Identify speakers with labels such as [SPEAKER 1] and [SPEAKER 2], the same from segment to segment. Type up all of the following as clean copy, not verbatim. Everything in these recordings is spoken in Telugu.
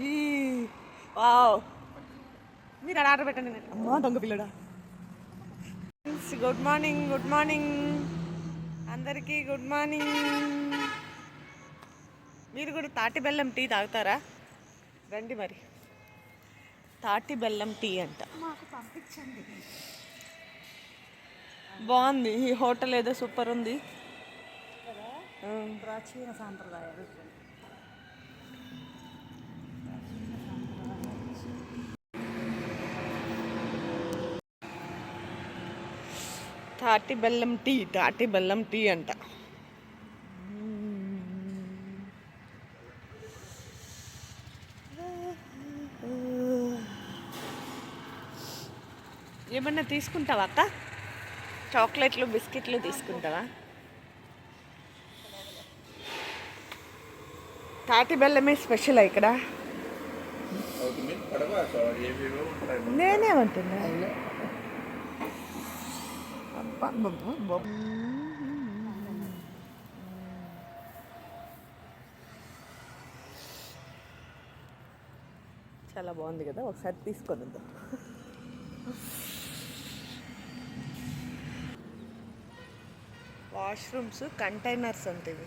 [SPEAKER 1] ఈ వావ్ మీరు అలా ఆర్డర్ పెట్టండి. అమ్మా దొంగ పిల్లడా. గుడ్ మార్నింగ్, గుడ్ మార్నింగ్ అందరికీ. Good morning. మీరు కూడా తాటి బెల్లం టీ తాగుతారా? రండి మరి. తాటి బెల్లం టీ అంట.
[SPEAKER 2] మాకు పంపించండి.
[SPEAKER 1] బాగుంది ఈ హోటల్, ఏదో సూపర్ ఉంది.
[SPEAKER 2] ప్రాచీన సాంప్రదాయాలు.
[SPEAKER 1] తాటి బెల్లం టీ, తాటి బెల్లం టీ అంట. ఏమన్నా తీసుకుంటావా అక్క? చాక్లెట్లు, బిస్కెట్లు తీసుకుంటావా? తాటి బెల్లమే స్పెషల్ ఇక్కడ. నేనేమంటున్నా, చాలా బాగుంది కదా, ఒకసారి తీసుకొని. వాష్రూమ్స్ కంటైనర్స్ అంటే ఇవి,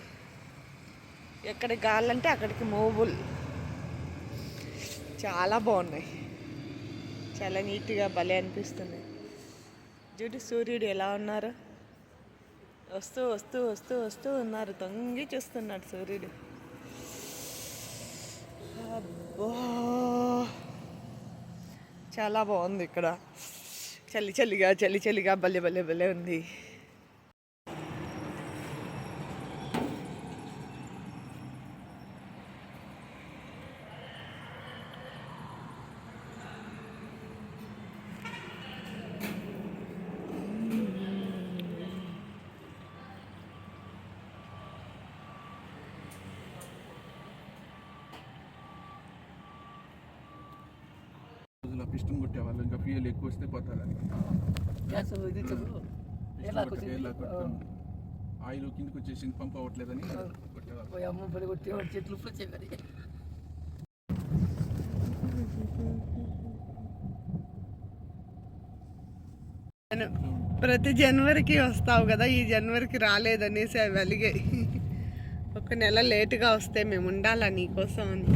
[SPEAKER 1] ఎక్కడికి కావాలంటే అక్కడికి మూవబుల్. చాలా బాగున్నాయి, చాలా నీట్గా భలే అనిపిస్తుంది. చూడు సూర్యుడు ఎలా ఉన్నారు, వస్తూ వస్తూ వస్తూ వస్తూ ఉన్నారు. తొంగి చూస్తున్నాడు సూర్యుడు. అబ్బా చాలా బాగుంది ఇక్కడ. చలి చలిగా, చలి చలిగా భలే భలే భలే ఉంది.
[SPEAKER 3] పిస్టన్ కొట్టేవాళ్ళు, ఇంకా ఫ్యూయల్ ఎక్కువ వస్తే పోతారని ఆయిల్ కిందకి వచ్చేసి పంప్ అవ్వట్లేదని
[SPEAKER 2] చెట్లు
[SPEAKER 1] ప్రతి జనవరికి వస్తావు కదా, ఈ జనవరికి రాలేదనేసి అవి అలిగాయి. ఒక నెల లేటుగా వస్తే మేము ఉండాలా నీకోసం అని.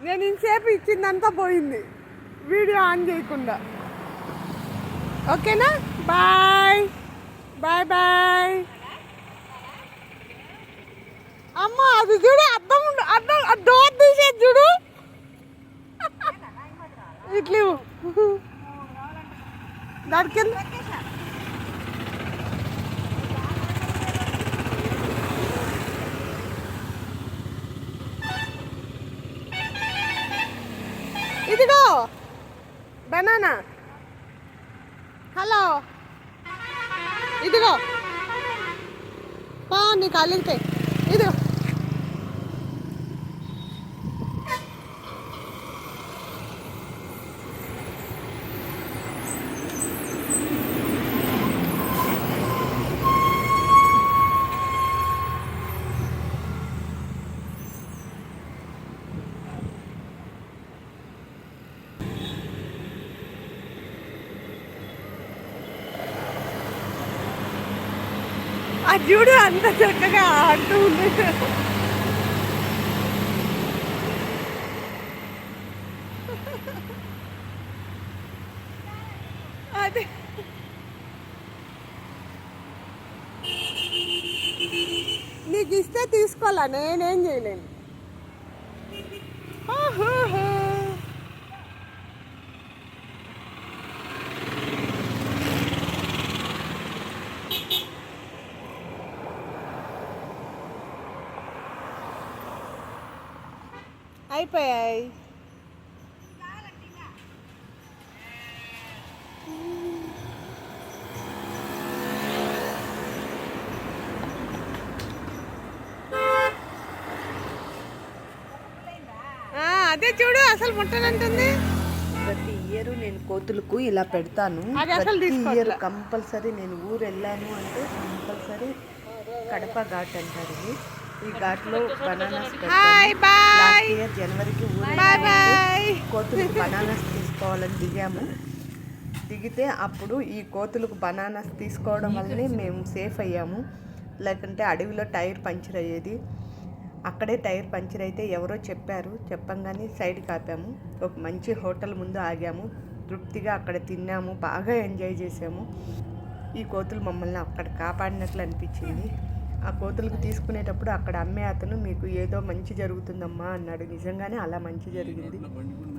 [SPEAKER 1] నేను ఇంతసేపు ఇచ్చిందంతా పోయింది వీడియో ఆన్ చేయకుండా. ఓకేనా? Bye bye bye. అమ్మ అది చూడు, అర్థం అర్థం డోర్ తీసేది చూడు. ఇట్లు దానికి ఇదిగో బనానా. హలో ఇదిగో పా, నీకు అలిగితే ఇదిగో. ఆ చూడు అంత చక్కగా ఆడుతూ ఉంది. అదే నీకు ఇస్తే తీసుకోవాలా, నేనేం చేయలేను. అయిపోయాయి. అదే చూడు అసలు ముట్టనంటుంది.
[SPEAKER 4] ప్రతి ఇయర్ నేను కోతులకు ఇలా పెడతాను.
[SPEAKER 1] అది అసలు
[SPEAKER 4] ప్రతి
[SPEAKER 1] తీసుకోవట్లే.
[SPEAKER 4] ఇయర్ కంపల్సరీ నేను ఊరు వెళ్ళాను అంటే కంపల్సరీ కడప ఘాట్ అంటారు ఇది. ఈ ఘాట్లో బనానాస్
[SPEAKER 1] హాయ్
[SPEAKER 4] పెడతాను.
[SPEAKER 1] బాయ్
[SPEAKER 4] లాస్ట్ ఇయర్ జనవరికి ఊరు
[SPEAKER 1] బాయ్
[SPEAKER 4] వెళ్ళాను.
[SPEAKER 1] బాయ్.
[SPEAKER 4] కోతులకు బనానాస్ తీసుకోవాలని దిగాము. దిగితే అప్పుడు ఈ కోతులకు బనానాస్ తీసుకోవడం వల్లనే మేము సేఫ్ అయ్యాము. లేకుంటే అడవిలో టైర్ పంచర్ అయ్యేది. అక్కడే టైర్ పంచర్ అయితే ఎవరో చెప్పారు, చెప్పంగానే సైడ్ కాపాము. ఒక మంచి హోటల్ ముందు ఆగాము. తృప్తిగా అక్కడ తిన్నాము, బాగా ఎంజాయ్ చేసాము. ఈ కోతులు మమ్మల్ని అక్కడ కాపాడినట్లు అనిపించింది. ఆ కోతులకు తీసుకునేటప్పుడు అక్కడ అమ్మే అతను మీకు ఏదో మంచి జరుగుతుందమ్మా అన్నాడు. నిజంగానే అలా మంచి జరిగింది.
[SPEAKER 3] బండి కూడా